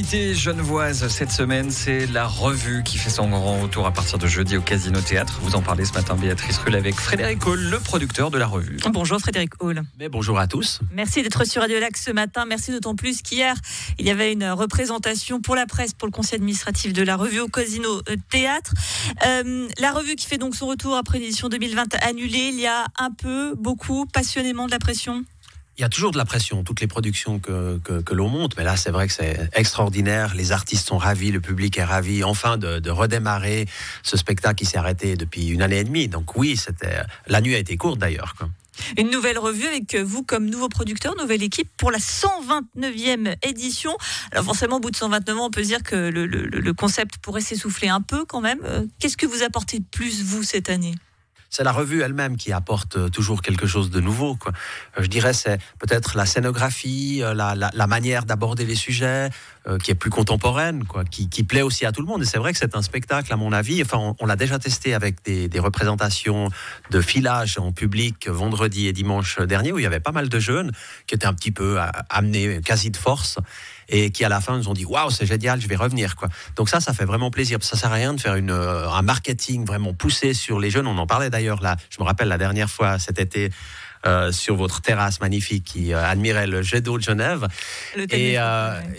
L'actualité genevoise cette semaine, c'est la revue qui fait son grand retour à partir de jeudi au Casino Théâtre. Vous en parlez ce matin, Béatrice Rulle, avec Frédéric Hall, le producteur de la revue. Bonjour Frédéric Hall. Mais bonjour à tous. Merci d'être sur Radio Lac ce matin. Merci d'autant plus qu'hier, il y avait une représentation pour la presse, pour le conseil administratif de la revue au Casino Théâtre. La revue qui fait donc son retour après l'édition 2020 annulée. Il y a un peu, beaucoup, passionnément de la pression. Il y a toujours de la pression, toutes les productions que l'on monte, mais là c'est vrai que c'est extraordinaire, les artistes sont ravis, le public est ravi, enfin de redémarrer ce spectacle qui s'est arrêté depuis 1 année et demie. Donc oui, la nuit a été courte d'ailleurs, quoi. Une nouvelle revue avec vous comme nouveau producteur, nouvelle équipe pour la 129e édition. Alors forcément, au bout de 129 ans, on peut se dire que le concept pourrait s'essouffler un peu quand même. Qu'est-ce que vous apportez de plus, vous, cette année ? C'est la revue elle-même qui apporte toujours quelque chose de nouveau, quoi. Je dirais c'est peut-être la scénographie, la manière d'aborder les sujets qui est plus contemporaine, quoi, qui plaît aussi à tout le monde. Et c'est vrai que c'est un spectacle, à mon avis, enfin on l'a déjà testé avec des représentations de filage en public vendredi et dimanche dernier, où il y avait pas mal de jeunes qui étaient un petit peu amenés quasi de force, et qui à la fin nous ont dit waouh, c'est génial, je vais revenir, quoi. Donc ça fait vraiment plaisir. Ça sert à rien de faire un marketing vraiment poussé sur les jeunes. On en parlait d'ailleurs là, je me rappelle la dernière fois cet été sur votre terrasse magnifique qui admirait le jet d'eau de Genève. Et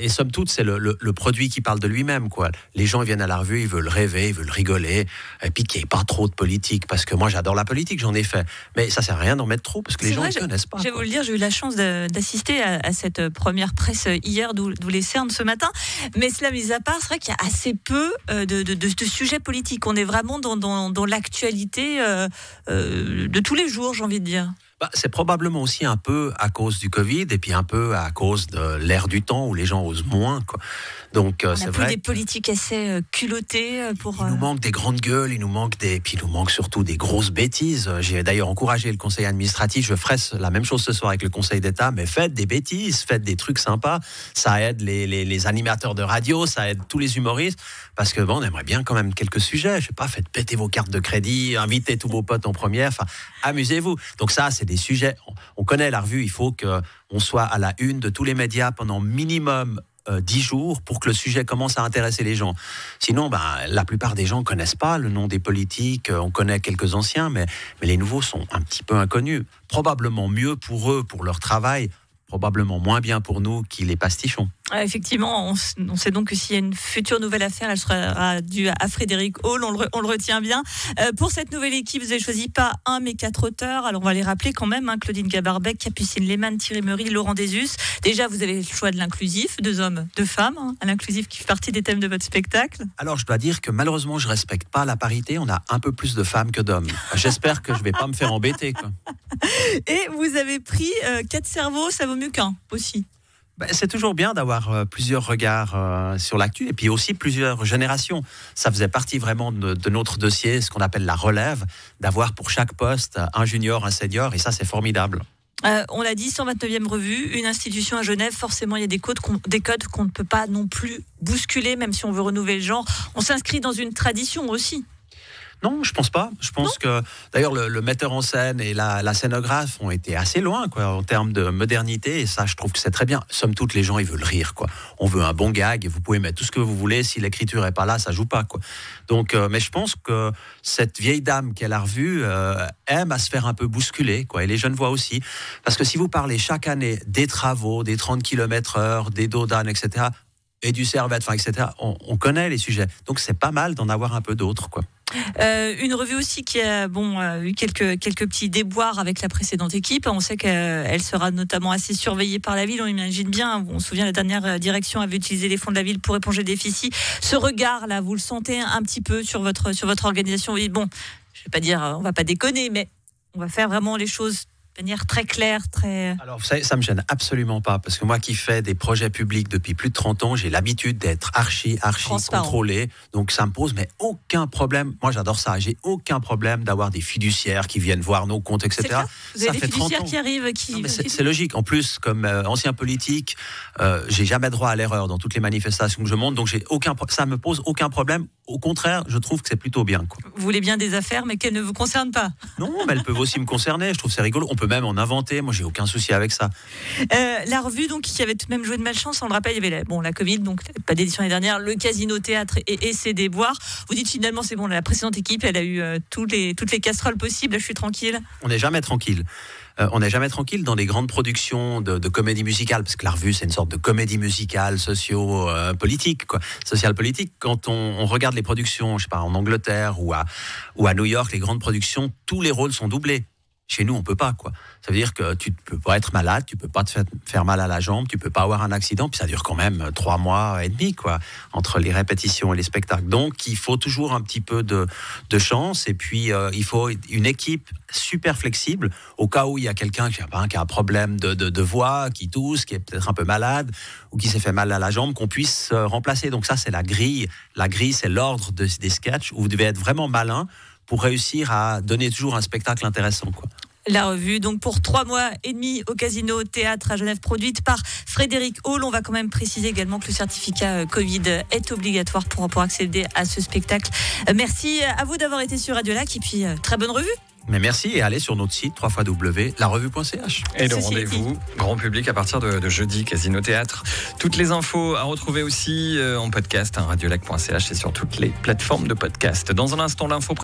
somme toute, c'est le produit qui parle de lui-même, quoi. Les gens viennent à la revue, ils veulent rêver, ils veulent rigoler, et puis qu'il n'y ait pas trop de politique, parce que moi j'adore la politique, j'en ai fait. Mais ça sert à rien d'en mettre trop, parce que les gens ne connaissent pas. Je vais vous le dire, j'ai eu la chance d'assister à cette première presse hier, d'où les cernes ce matin. Mais cela mis à part, c'est vrai qu'il y a assez peu de sujets politiques. On est vraiment dans l'actualité de tous les jours, j'ai envie de dire. C'est probablement aussi un peu à cause du Covid et puis un peu à cause de l'ère du temps où les gens osent moins, quoi. Donc c'est vrai. Des politiques assez culottées pour. Il nous manque des grandes gueules, puis il nous manque surtout des grosses bêtises. J'ai d'ailleurs encouragé le conseil administratif. Je ferai la même chose ce soir avec le conseil d'État, mais faites des bêtises, faites des trucs sympas. Ça aide les animateurs de radio, ça aide tous les humoristes, parce que on aimerait bien quand même quelques sujets. Je sais pas, faites péter vos cartes de crédit, invitez tous vos potes en première. Enfin, amusez-vous. Donc ça, c'est des sujets. On connaît la revue. Il faut qu'on soit à la une de tous les médias pendant minimum 10 jours pour que le sujet commence à intéresser les gens. Sinon, la plupart des gens ne connaissent pas le nom des politiques. On connaît quelques anciens, mais les nouveaux sont un petit peu inconnus. Probablement mieux pour eux, pour leur travail. Probablement moins bien pour nous qui les pastichons. Effectivement, on sait donc que s'il y a une future nouvelle affaire, elle sera due à Frédéric Hall, on le retient bien. Pour cette nouvelle équipe, vous avez choisi pas un mais 4 auteurs. Alors on va les rappeler quand même, Claudine Gabarbec, Capucine Lehmann, Thierry Meury, Laurent Desus. Déjà, vous avez le choix de l'inclusif, 2 hommes, 2 femmes, l'inclusif qui fait partie des thèmes de votre spectacle. Alors je dois dire que malheureusement, je respecte pas la parité, on a un peu plus de femmes que d'hommes. J'espère que je vais pas me faire embêter, quoi. Et vous avez pris 4 cerveaux, ça vaut mieux qu'un aussi. C'est toujours bien d'avoir plusieurs regards sur l'actu et puis aussi plusieurs générations. Ça faisait partie vraiment de notre dossier, ce qu'on appelle la relève, d'avoir pour chaque poste un junior, un senior, et ça c'est formidable. On l'a dit, 129e revue, une institution à Genève, forcément il y a des codes qu'on ne peut pas non plus bousculer, même si on veut renouveler le genre. On s'inscrit dans une tradition aussi. Non, je pense pas. Je pense que d'ailleurs le metteur en scène et la scénographe ont été assez loin, quoi, en termes de modernité, et ça je trouve que c'est très bien. Somme toute, les gens ils veulent rire, quoi. On veut un bon gag et vous pouvez mettre tout ce que vous voulez, si l'écriture est pas là, ça joue pas, quoi. Donc mais je pense que cette vieille dame qu'elle a revue aime à se faire un peu bousculer, quoi, et les jeunes voient aussi, parce que si vous parlez chaque année des travaux, des 30 km/h, des dos d'âne, etc., et du Servette, etc., on connaît les sujets. Donc c'est pas mal d'en avoir un peu d'autres, quoi. Une revue aussi qui a eu quelques petits déboires avec la précédente équipe. On sait qu'elle sera notamment assez surveillée par la ville, on imagine bien. On se souvient, la dernière direction avait utilisé les fonds de la ville pour éponger le déficit. Ce regard-là, vous le sentez un petit peu sur votre organisation? Oui, bon, je vais pas dire, on va pas déconner, mais on va faire vraiment les choses de manière très claire, très... Alors, ça me gêne absolument pas, parce que moi qui fais des projets publics depuis plus de 30 ans, j'ai l'habitude d'être archi contrôlé, donc ça me pose mais aucun problème. Moi j'adore ça, j'ai aucun problème d'avoir des fiduciaires qui viennent voir nos comptes, etc. Vous avez des fiduciaires qui arrivent, c'est logique. En plus, comme ancien politique, j'ai jamais droit à l'erreur dans toutes les manifestations que je monte, donc ça me pose aucun problème. au contraire, je trouve que c'est plutôt bien, quoi. Vous voulez bien des affaires, mais qu'elles ne vous concernent pas. Non, mais elles peuvent aussi me concerner. Je trouve c'est rigolo. On peut même en inventer. Moi, j'ai aucun souci avec ça. La revue, donc, qui avait tout de même joué de malchance, on le rappelle, il y avait la Covid, donc pas d'édition l'année dernière, le Casino Théâtre et ses déboires. Vous dites finalement, c'est bon, la précédente équipe, elle a eu toutes les casseroles possibles. Je suis tranquille. On n'est jamais tranquille. On n'est jamais tranquille dans les grandes productions de comédie musicale, parce que la revue, c'est une sorte de comédie musicale socio-politique, quoi, social-politique. Quand on regarde les productions, je sais pas, en Angleterre ou à New York, les grandes productions, tous les rôles sont doublés. Chez nous, on peut pas, quoi. Ça veut dire que tu peux pas être malade, tu peux pas te faire mal à la jambe, tu peux pas avoir un accident, puis ça dure quand même 3 mois et demi, quoi, entre les répétitions et les spectacles. Donc, il faut toujours un petit peu de chance, et puis il faut une équipe super flexible, au cas où il y a quelqu'un qui a un problème de voix, qui tousse, qui est peut-être un peu malade, ou qui s'est fait mal à la jambe, qu'on puisse remplacer. Donc ça, c'est la grille. La grille, c'est l'ordre des sketchs, où vous devez être vraiment malin pour réussir à donner toujours un spectacle intéressant, quoi. La revue, donc pour 3 mois et demi au Casino Théâtre à Genève, produite par Frédéric Hall. On va quand même préciser également que le certificat Covid est obligatoire pour accéder à ce spectacle. Merci à vous d'avoir été sur Radio Lac, et puis très bonne revue. Mais merci, et allez sur notre site www.larevue.ch. Et le rendez-vous grand public à partir de jeudi, Casino Théâtre. Toutes les infos à retrouver aussi en podcast, radiolac.ch, et sur toutes les plateformes de podcast. Dans un instant, l'info